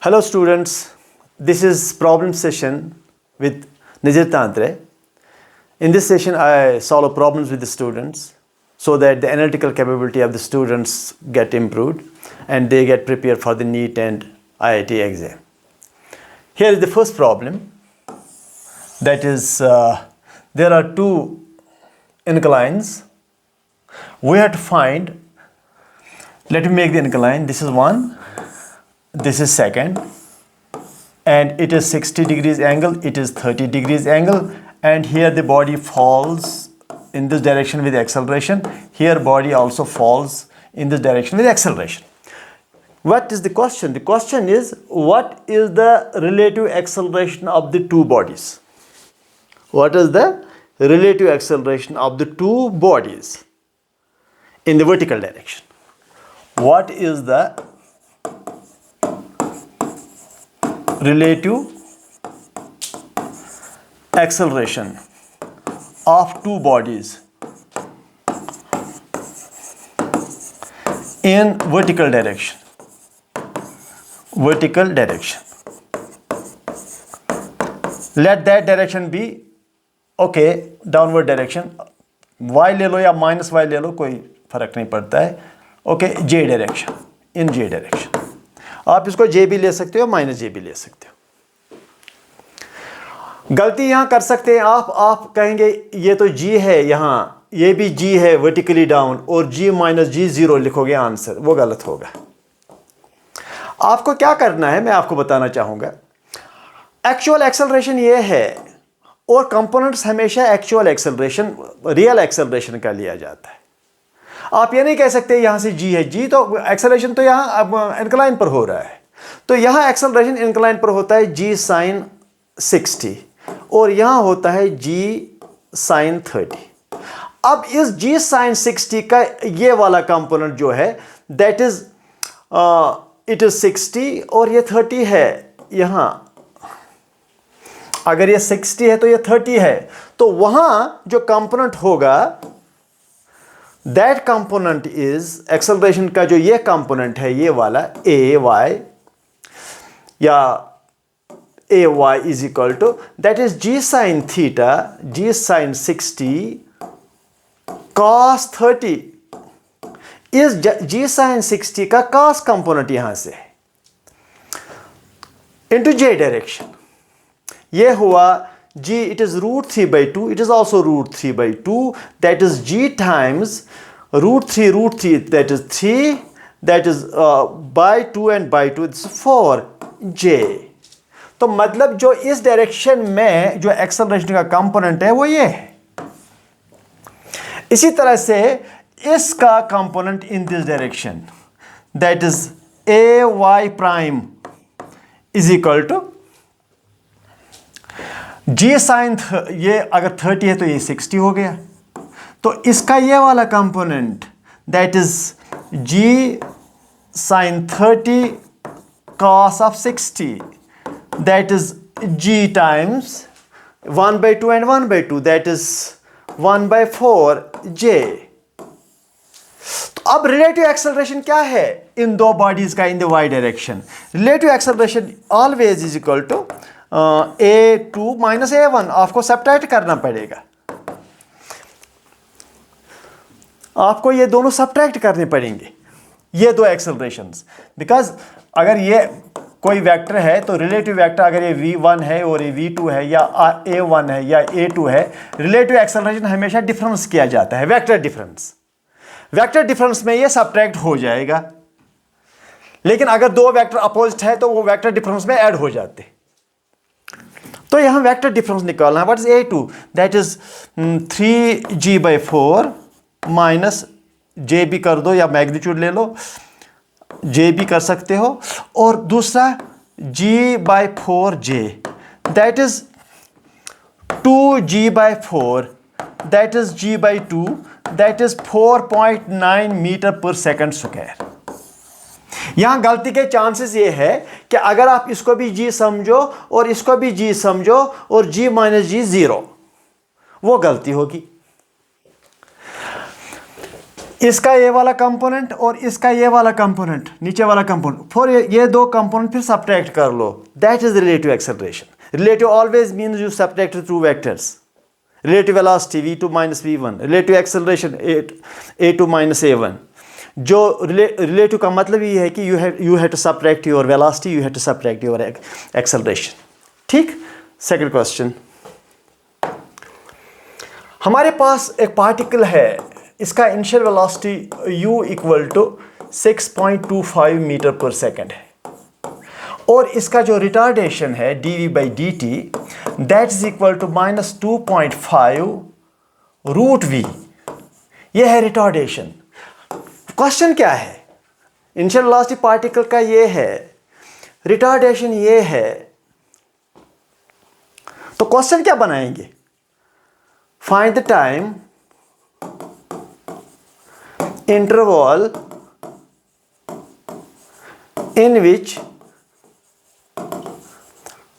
Hello students, this is problem session with Nijir Tantre. In this session I solve problems with the students so that the analytical capability of the students get improved and they get prepared for the NEET and IIT exam. Here is the first problem, that is there are two inclines. We have to find, let me make the incline, this is one, this is second, and it is 60 degrees angle, it is 30 degrees angle, and here the body falls in this direction with acceleration, here body also falls in this direction with acceleration. What is the question? The question is, what is the relative acceleration of the two bodies? What is the relative acceleration of the two bodies in the vertical direction? What is the relative acceleration of two bodies in vertical direction? Vertical direction. Let that direction be okay, downward direction. Y ले लो या minus y ले लो, कोई फर्क नहीं पड़ता है. Okay, J direction, इन J direction. आप इसको J भी ले सकते हो, माइनस J भी ले सकते हो. गलती यहां कर सकते हैं आप कहेंगे ये तो G है, यहां ये भी G है वर्टिकली डाउन, और G माइनस G 0 लिखोगे आंसर, वो गलत होगा. आपको क्या करना है मैं आपको बताना चाहूंगा. एक्चुअल एक्सेलरेशन ये है, और कंपोनेंट्स हमेशा एक्चुअल एक्सेलरेशन, रियल एक्सेलरेशन का लिया जाता है. आप ये नहीं कह सकते यहां से G है, G तो एक्सेलरेशन तो यहां अब इंक्लाइन पर हो रहा है, तो यहां एक्सेलरेशन इंक्लाइन पर होता है G साइन 60 और यहां होता है G साइन 30. अब इस G साइन 60 का ये वाला कंपोनेंट जो है, दैट इज इट इज 60 और ये 30 है. यहां अगर ये 60 है तो ये 30 है, तो वहां जो कंपोनेंट होगा, दैट कंपोनेंट इज एक्सेलरेशन का जो ये कंपोनेंट है, ये वाला ए वाई या a y is equal to, that is G sine theta, G sine 60 cos 30. इस G साइन 60 का cos कंपोनेंट यहां से इंटू J डायरेक्शन. ये हुआ G, it is root 3 by 2, it is also root 3 by 2, that is G times root 3, that is 3, that is by 2 and by 2, it's 4J. तो मतलब जो इस direction में जो एक्सेलरेशन का कंपोनेंट है वो ये है. इसी तरह से इसका component in this direction, that is AY prime is equal to G sine, ये अगर 30 है तो ये 60 हो गया, तो इसका ये वाला component that is G sine 30 cos of 60, that is G times 1 by 2 and 1 by 2, that is 1 by 4J. तो अब रिलेटिव एक्सेलरेशन क्या है इन दो बॉडीज का in the y direction? Relative acceleration always is equal to A2 minus A1. आपको subtract करना पड़ेगा, आपको ये दोनों सब्ट्रैक्ट करने पड़ेंगे, ये दो एक्सेलरेशंस. बिकॉज अगर ये कोई वेक्टर है तो रिलेटिव वेक्टर, अगर ये V1 है और ये V2 है या A1 है या A2 है, रिलेटिव एक्सेलरेशन हमेशा डिफरेंस किया जाता है, वेक्टर डिफरेंस. वेक्टर डिफरेंस में ये सब्ट्रैक्ट हो जाएगा, लेकिन अगर दो वेक्टर अपोजिट है तो वो वेक्टर डिफरेंस में ऐड हो जाते. तो यहां वेक्टर डिफरेंस निकालना है. What is A2? That is 3G by 4 minus J भी कर दो या मैग्नीट्यूड ले लो, J भी कर सकते हो, और दूसरा G by 4J, that is 2G by 4, that is G by 2, that is 4.9 meter पर सेकंड स्क्वायर. यहां गलती के चांसेस ये है कि अगर आप इसको भी G समझो और इसको भी G समझो और G माइनस G 0, वो गलती होगी. इसका ये वाला कंपोनेंट और इसका ये वाला कंपोनेंट, नीचे वाला कंपोनेंट, फिर ये दो कंपोनेंट फिर सब्ट्रैक्ट कर लो, that is relative acceleration. Relative always means you subtract two vectors. Relative velocity v2 minus v1, relative acceleration a2 minus a1। जो रिलेटिव का मतलब ये है कि you have to subtract your velocity, you have to subtract your acceleration. ठीक। Second question, हमारे पास एक पार्टिकल है, इसका initial velocity u equal to 6.25 metre पर सेकेंड है, और इसका जो रिटार्डेशन है dv by dt that is equal to -2.5 root v। ये है रिटार्डेशन। क्वेश्चन क्या है? इनिशियल वेलोसिटी पार्टिकल का ये है, रिटार्डेशन ये है, तो क्वेश्चन क्या बनाएंगे? Find the time interval in which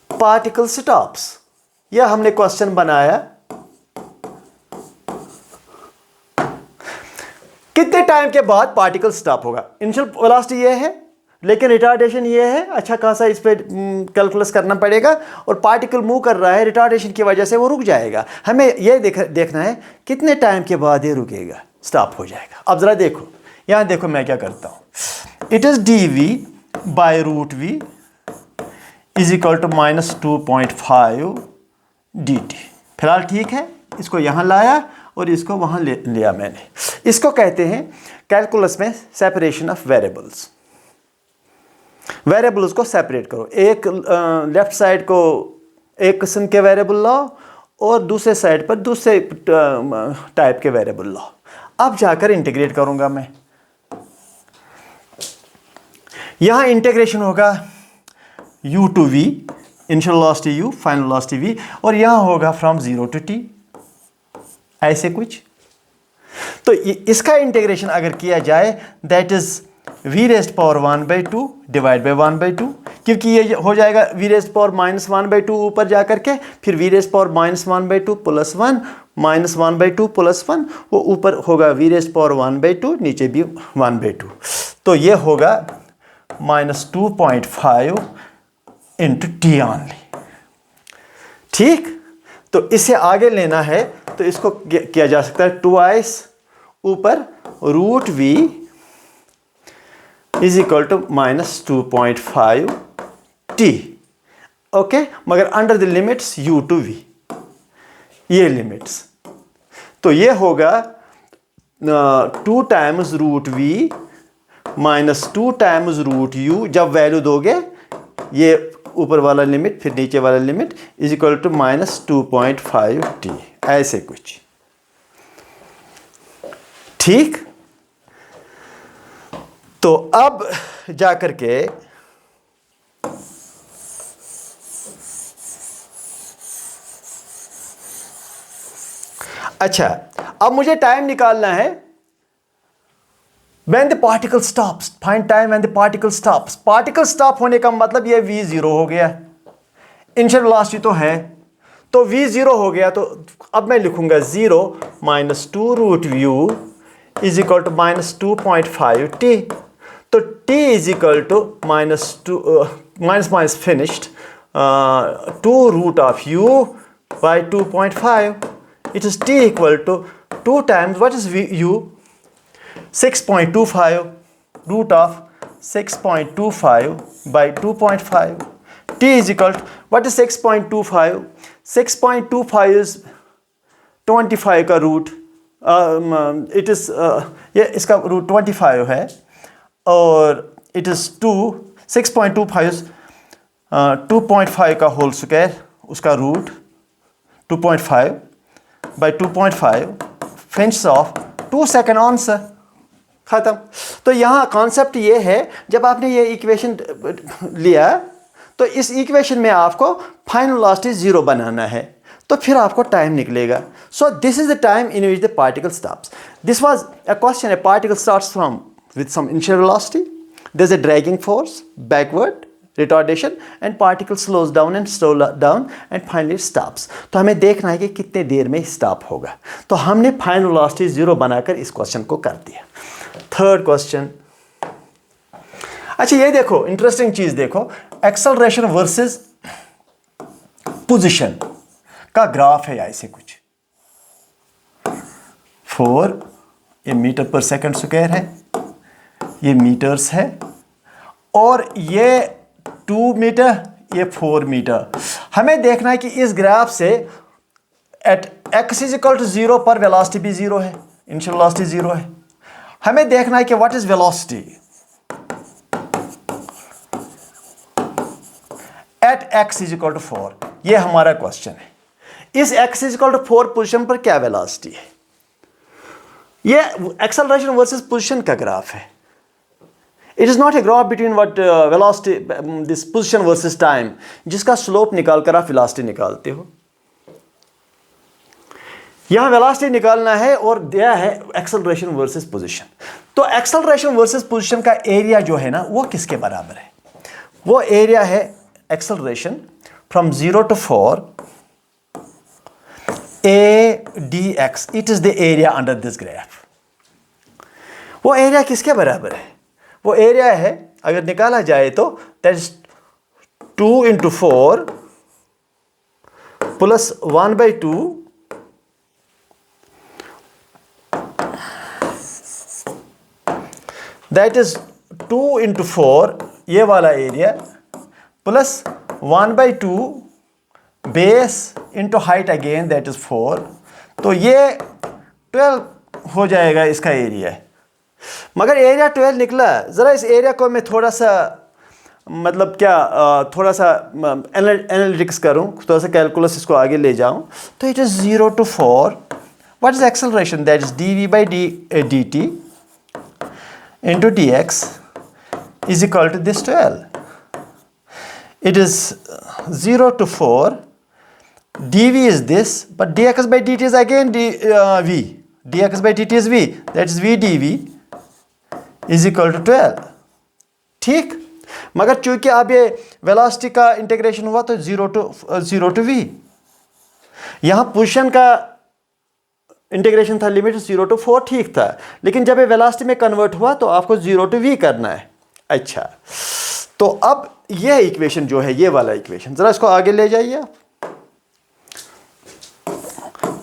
particle stops। यह हमने क्वेश्चन बनाया। कितने टाइम के बाद पार्टिकल स्टॉप होगा? इनिशियल वेलोसिटी ये है, लेकिन रिटार्डेशन ये है। अच्छा खासा इस पे कैलकुलस करना पड़ेगा, और पार्टिकल मूव कर रहा है, रिटार्डेशन की वजह से वो रुक जाएगा। हमें ये देखना है कितने टाइम के बाद ये रुकेगा, स्टॉप हो जाएगा। अब जरा देखो, यहां देखो मैं क्या करता हूं। It is dv by root v is equal to -2.5 dt। फिलहाल ठीक है, इसको यहां लाया और इसको वहां लिया मैंने। इसको कहते हैं कैलकुलस में सेपरेशन ऑफ वेरिएबल्स। वेरिएबल्स को सेपरेट करो, एक लेफ्ट साइड को एक किस्म के वेरिएबल लाओ और दूसरे साइड पर दूसरे टाइप के वेरिएबल लाओ। अब जाकर इंटीग्रेट करूंगा मैं। यहां इंटीग्रेशन होगा u to v, initial velocity u, final velocity v, और यहां होगा फ्रॉम 0 टू t, ऐसे कुछ। तो इसका इंटीग्रेशन अगर किया जाए that is v raised power 1/2 divide by 1/2, क्योंकि ये हो जाएगा v रेज़्ड पावर -1/2 ऊपर जाकर के, फिर v raised power -1/2 plus 1 -1/2 plus 1, वो ऊपर होगा v रेज़्ड पावर 1/2, नीचे भी 1/2। तो ये होगा -2.5 इंटू टी ऑनली। ठीक। तो इसे आगे लेना है तो इसको किया जा सकता है ट्वाइस ऊपर root v is equal to -2.5 t। Okay, मगर under the limits u to v, ये लिमिट्स। तो ये होगा 2 times root v -2 times root u। जब वैल्यू दोगे, ये ऊपर वाला लिमिट फिर नीचे वाला limit is equal to -2.5 t, ऐसे कुछ। ठीक। तो अब जाकर के अच्छा, अब मुझे टाइम निकालना है when the particle stops, find time when the particle stops। Particle stop होने का मतलब ये v 0 हो गया, इनिशियल वेलोसिटी तो है, तो v 0 हो गया। तो अब मैं लिखूंगा 0 -2 root u is equal to -2.5 t। तो t is equal to minus finished 2 root of u by 2.5। It is t equal to 2 times what is u 6.25 root of 6.25 by 2.5। t is equal to what is 6.25? 6.25 is 25 का root, it is ये इसका root 25 है, और it is 6.25 2.5 का whole square, उसका root 2.5 by 2.5 finish of 2 second answer खत्म। तो यहाँ कॉन्सेप्ट ये है, जब आपने ये इक्वेशन लिया तो इस इक्वेशन में आपको फाइनल वेलोसिटी 0 बनाना है, तो फिर आपको टाइम निकलेगा। So this is the time in which the particle stops. This was a question, a particle starts from with some initial velocity, there's a dragging force backward, retardation and particle slows down and slow down and finally stops. तो हमें देखना है कि कितने देर में stop होगा। तो हमने फाइनल वेलोसिटी 0 बनाकर इस क्वेश्चन को कर दिया। थर्ड क्वेश्चन, अच्छा ये देखो इंटरेस्टिंग चीज देखो, एक्सेलरेशन वर्सेस पोजीशन का ग्राफ है ऐसे कुछ। 4 ये मीटर पर सेकंड स्क्वायर है, ये मीटर्स है, और ये 2 मीटर, ये 4 मीटर। हमें देखना है कि इस ग्राफ से at x is equal to 0 पर वेलोसिटी भी 0 है, इनिशियल वेलोसिटी 0 है। हमें देखना है कि what is velocity at x is equal to 4। ये हमारा क्वेश्चन है। इस x is equal to 4 position पर क्या वेलोसिटी है? ये एक्सेलरेशन वर्सेस पोजीशन का ग्राफ है। It is not a graph between what velocity this position versus time, जिसका स्लोप निकालकर आप वेलोसिटी निकालते हो। यहां वेलोसिटी निकालना है और दिया है एक्सेलरेशन वर्सेस पोजीशन। तो एक्सेलरेशन वर्सेस पोजीशन का एरिया जो है ना वो किसके बराबर है? वो एरिया है acceleration from 0 to 4 a dx। It is the area under this graph. वो एरिया किसके बराबर है? वो एरिया है, अगर निकाला जाए तो that is 2 into 4 plus 1/2 that is 2 into 4 ये वाला area plus 1/2 base into height again that is 4। तो ये 12 हो जाएगा इसका एरिया। मगर एरिया 12 निकला। ज़रा इस एरिया को मैं थोड़ा सा मतलब क्या थोड़ा सा एनालिटिक्स करूं, थोड़ा सा कैलकुलस इसको आगे ले जाऊं। तो it is 0 to 4 what is acceleration that is dv/dt into dx is equal to this 12। It is 0 to 4 dv is this, but dx by dt is again v, dx by dt is v, that is v dv is equal to 12। ठीक, मगर चूंकि अब ये velocity का integration हुआ तो 0 to v। यहां position का इंटीग्रेशन था, लिमिट 0 to 4 ठीक था, लेकिन जब ये वेलोसिटी में कन्वर्ट हुआ तो आपको 0 to v करना है। अच्छा, तो अब यह इक्वेशन जो है, ये वाला इक्वेशन जरा इसको आगे ले जाइए आप।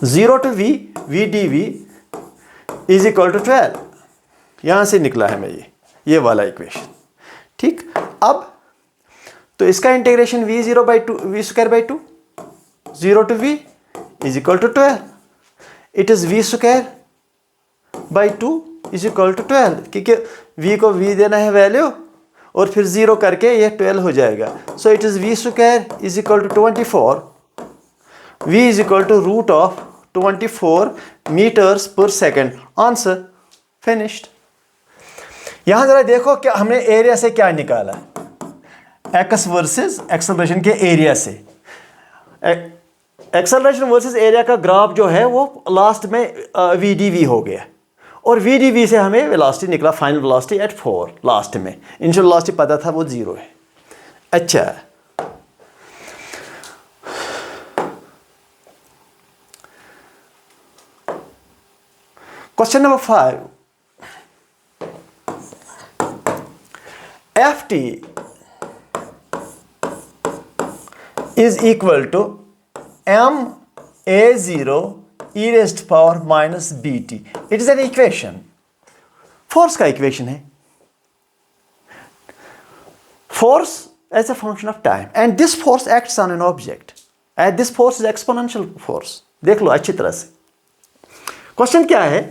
0 to v dv is equal to 12, यहां से निकला है मैं ये वाला इक्वेशन। ठीक, अब तो इसका integration v0/2 v²/2 0 to v is equal to 12। It is v²/2 is equal to 12, क्योंकि v को v देना है वैल्यू और फिर 0 करके ये 12 हो जाएगा। So it is v² is equal to 24। v is equal to root of 24 meters पर सेकेंड। Answer finished. यहां जरा देखो क्या हमने एरिया से क्या निकाला, एक्स वर्सेस एक्सेलरेशन के एरिया से। एक्सेलरेशन वर्सेस एरिया का ग्राफ जो है वो लास्ट में v dv हो गया, और v dv से हमें वेलोसिटी निकला, फाइनल वेलोसिटी एट 4 लास्ट में। इनिशियल वेलोसिटी पता था वो 0 है। अच्छा, question number 5, ft is equal to ma0 e raised to power minus bt। it is an equation, force का इक्वेशन है। force as a function of time and this force acts on an object and this force is exponential force। देख लो अच्छी तरह से। Question क्या है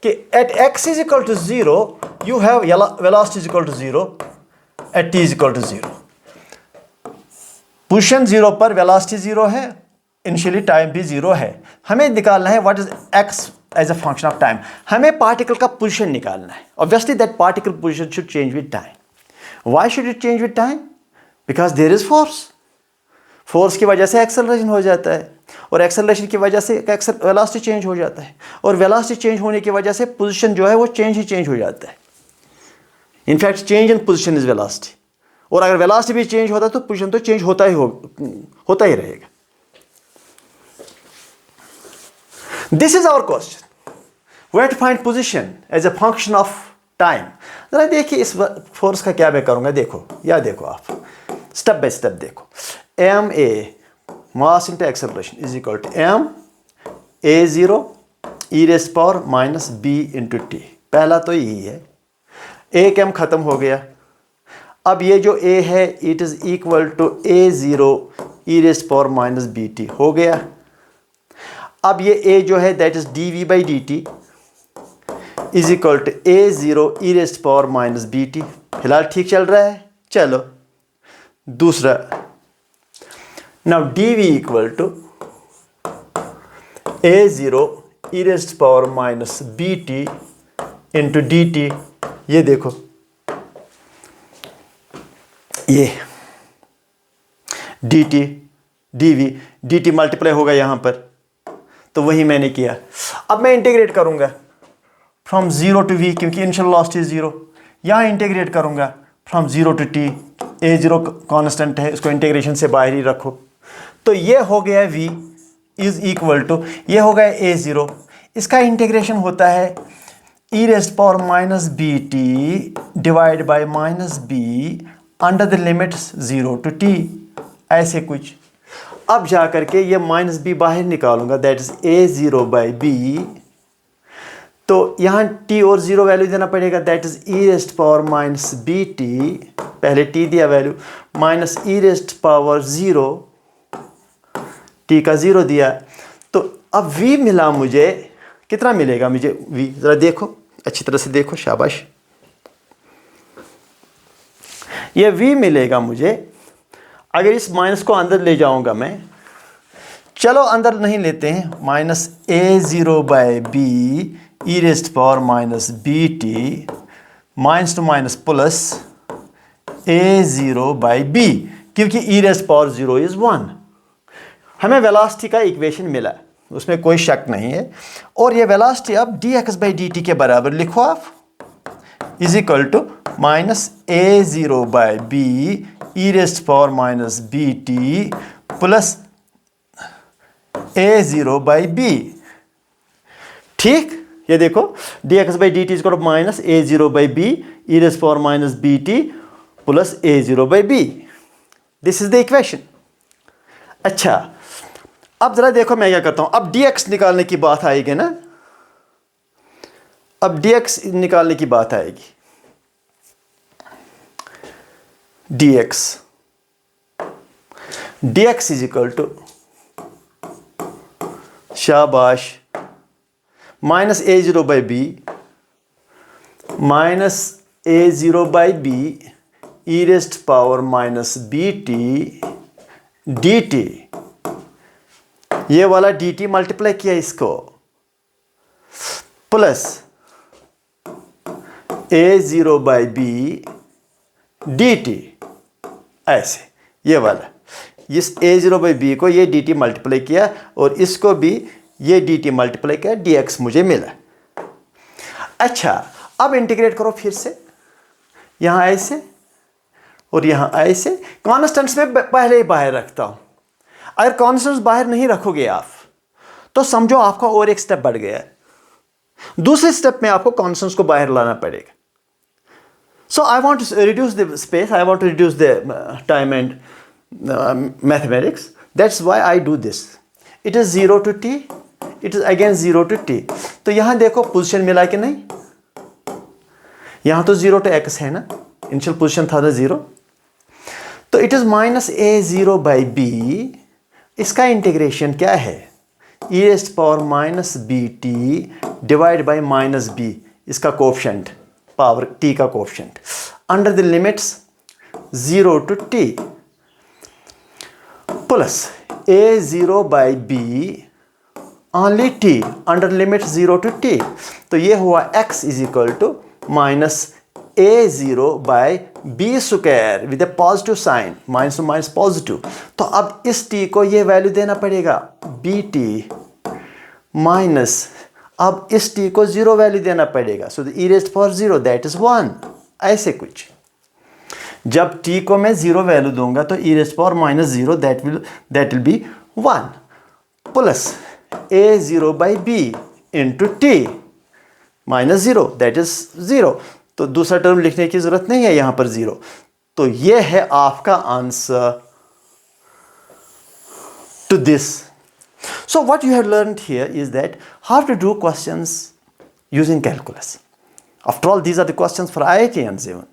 कि at x is equal to 0 you have velocity is equal to 0 at t is equal to 0। Position 0 पर velocity 0 है, initially time भी 0 है। हमें निकालना है what is x as a function of time. हमें पार्टिकल का पोजीशन निकालना है। Obviously that particle position should change with time. Why should it change with time? Because there is force. Force की वजह से एक्सेलरेशन हो जाता है, और एक्सेलरेशन की वजह से वेलोसिटी चेंज हो जाता है, और वेलोसिटी चेंज होने की वजह से पोजीशन जो है वो चेंज हो जाता है। In fact change in position is velocity. और अगर वेलोसिटी भी चेंज होता है तो पोजीशन तो चेंज होता ही रहेगा। This is our question, where to find position as a function of time. जरा देखिए इस फोर्स का क्या मैं करूंगा, देखो या देखो आप स्टेप बाय स्टेप देखो। M a mass into acceleration is equal to m a zero e raise power minus b into t. पहला तो यही है, एक एम खत्म हो गया। अब ये जो ए है it is equal to a zero e raise power minus b t हो गया। अब ये ए जो है that is d v by d t is equal to a zero e raise power minus b t. फिलहाल ठीक चल रहा है। चलो दूसरा, now d v equal to a zero e raise power minus b t into d t. ये देखो ये d t D we D t multiply होगा यहाँ पर, तो वही मैंने किया। अब मैं इंटीग्रेट करूँगा फ्रॉम जीरो टू वी, क्योंकि इनिशियल वेलोसिटी जीरो। यहाँ इंटीग्रेट करूँगा from zero to t, a zero constant है, इसको इंटीग्रेशन से बाहर ही रखो। तो ये हो गया वी इज इक्वल टू, ये हो गया ए जीरो, इसका इंटीग्रेशन होता है e raise power minus b t divide by minus b under the limits zero to t, ऐसे कुछ। अब जा करके ये माइनस बी बाहर निकालूंगा, that is a zero by b. तो यहाँ टी और जीरो वैल्यू देना पड़ेगा, that is e raise power minus b t, पहले टी दिया value, minus e raise power zero, t का जीरो दिया। तो अब v मिला मुझे, कितना मिलेगा मुझे v, ज़रा देखो अच्छी तरह से देखो, शाबाश। ये v मिलेगा मुझे, अगर इस माइनस को अंदर ले जाऊंगा मैं, चलो अंदर नहीं लेते हैं, minus a zero by b e raise power minus b t, minus two minus plus a zero by b, क्योंकि e raise power zero is one. हमें वेलोसिटी का इक्वेशन मिला, उसमें कोई शक नहीं है। और ये वेलोसिटी अब d x by d t के बराबर लिखो आप, is equal to minus a zero by b e raise power minus b t plus a zero by b. ठीक, ये देखो d x by d t is minus a zero by b e raise power minus b t plus a zero by b. This is the equation. अच्छा, अब जरा देखो मैं क्या करता हूं, अब dx निकालने की बात आएगी ना, अब dx निकालने की बात आएगी। dx इज इक्वल टू, शाबाश, minus a zero by b minus a zero by b e raised power minus b t d t. ये वाला डी टी मल्टीप्लाई किया इसको, plus a zero by b d t, ऐसे ये वाला, इस ए zero by B को ये डी टी मल्टीप्लाई किया और इसको भी ये डी टी मल्टीप्लाई किया, डी एक्स मुझे मिला। अच्छा, अब इंटीग्रेट करो फिर से, यहाँ ऐसे और यहाँ ऐसे। कॉन्स्टेंट्स में पहले ही बाहर रखता हूँ। अगर कॉन्स्टेंट्स बाहर नहीं रखोगे आप तो समझो आपका और एक स्टेप बढ़ गया है। दूसरे स्टेप में आपको कॉन्स्टेंट्स को बाहर लाना पड़ेगा। So I want to reduce the space, I want to reduce the time and mathematics, that's why I do this. It is 0 to t, it is again 0 to t। तो यहां देखो position मिला कि नहीं, यहां तो 0 to x है ना, इनिशियल पोजीशन था ना 0। तो it is minus a zero by b, इसका इंटीग्रेशन क्या है, e raised power minus b t divide by minus b, इसका कोफिशिएंट, पावर टी का coefficient, under the limits 0 to t plus a zero by b only t under limit 0 to t। तो ये हुआ x is equal to minus a zero by b square with a positive sign, minus two minus positive. तो अब इस t को ये value देना पड़ेगा बी टी माइनस, अब इस t को 0 वैल्यू देना पड़ेगा, so the E raised power 0 that is 1, ऐसे कुछ। जब t को मैं 0 वैल्यू दूंगा तो e raised power minus 0 that will be 1 plus a0 by b into t minus 0 that is 0. तो दूसरा टर्म लिखने की जरूरत नहीं है यहां पर 0. तो ये है आपका answer to this. So what you have learned here is that how to do questions using calculus. After all, these are the questions for IIT and JEE.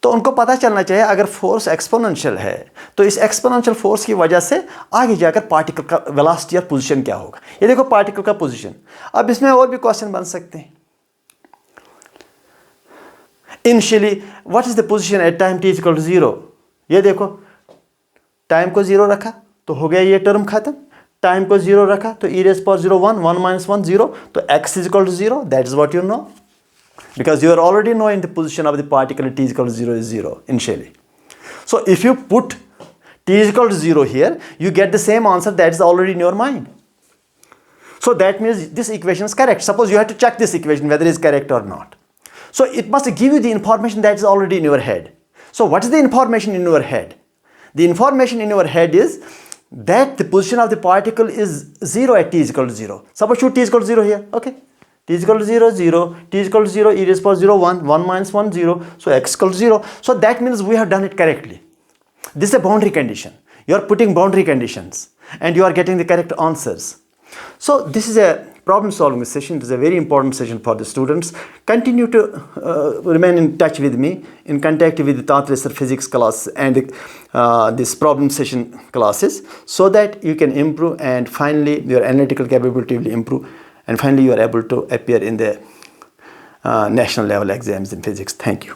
तो उनको पता चलना चाहिए अगर फोर्स एक्सपोनेंशियल है तो इस एक्सपोनेंशियल फोर्स की वजह से आगे जाकर पार्टिकल का वेलोसिटी और पोजीशन क्या होगा. ये देखो पार्टिकल का पोजीशन. अब इसमें और भी क्वेश्चन बन सकते हैं. Initially what is the position at time t equal to 0. ये देखो टाइम को 0 रखा तो हो गया ये टर्म खत्म. टाइम को 0 रखा तो e raised power 0 1 1 minus 1 0. तो x is equal to 0. That is what you know. Because you are already knowing the position of the particle at t is equal to 0 is 0 initially. So if you put t is equal to 0 here, you get the same answer that is already in your mind. So that means this equation is correct. Suppose you have to check this equation whether it is correct or not. So it must give you the information that is already in your head. So what is the information in your head? The information in your head is that the position of the particle is 0 at t is equal to 0. Suppose shoot t is equal to 0 here. Okay. T is equal to 0, 0. T is equal to 0, e raised power 0, 1. 1 minus 1, 0. So x equal to 0. So that means we have done it correctly. This is a boundary condition. You are putting boundary conditions and you are getting the correct answers. So this is a problem solving session. It is a very important session for the students. Continue to remain in touch with me, in contact with the Tantra physics class and this problem session classes, so that you can improve and finally your analytical capability will improve and finally you are able to appear in the national level exams in physics. Thank you.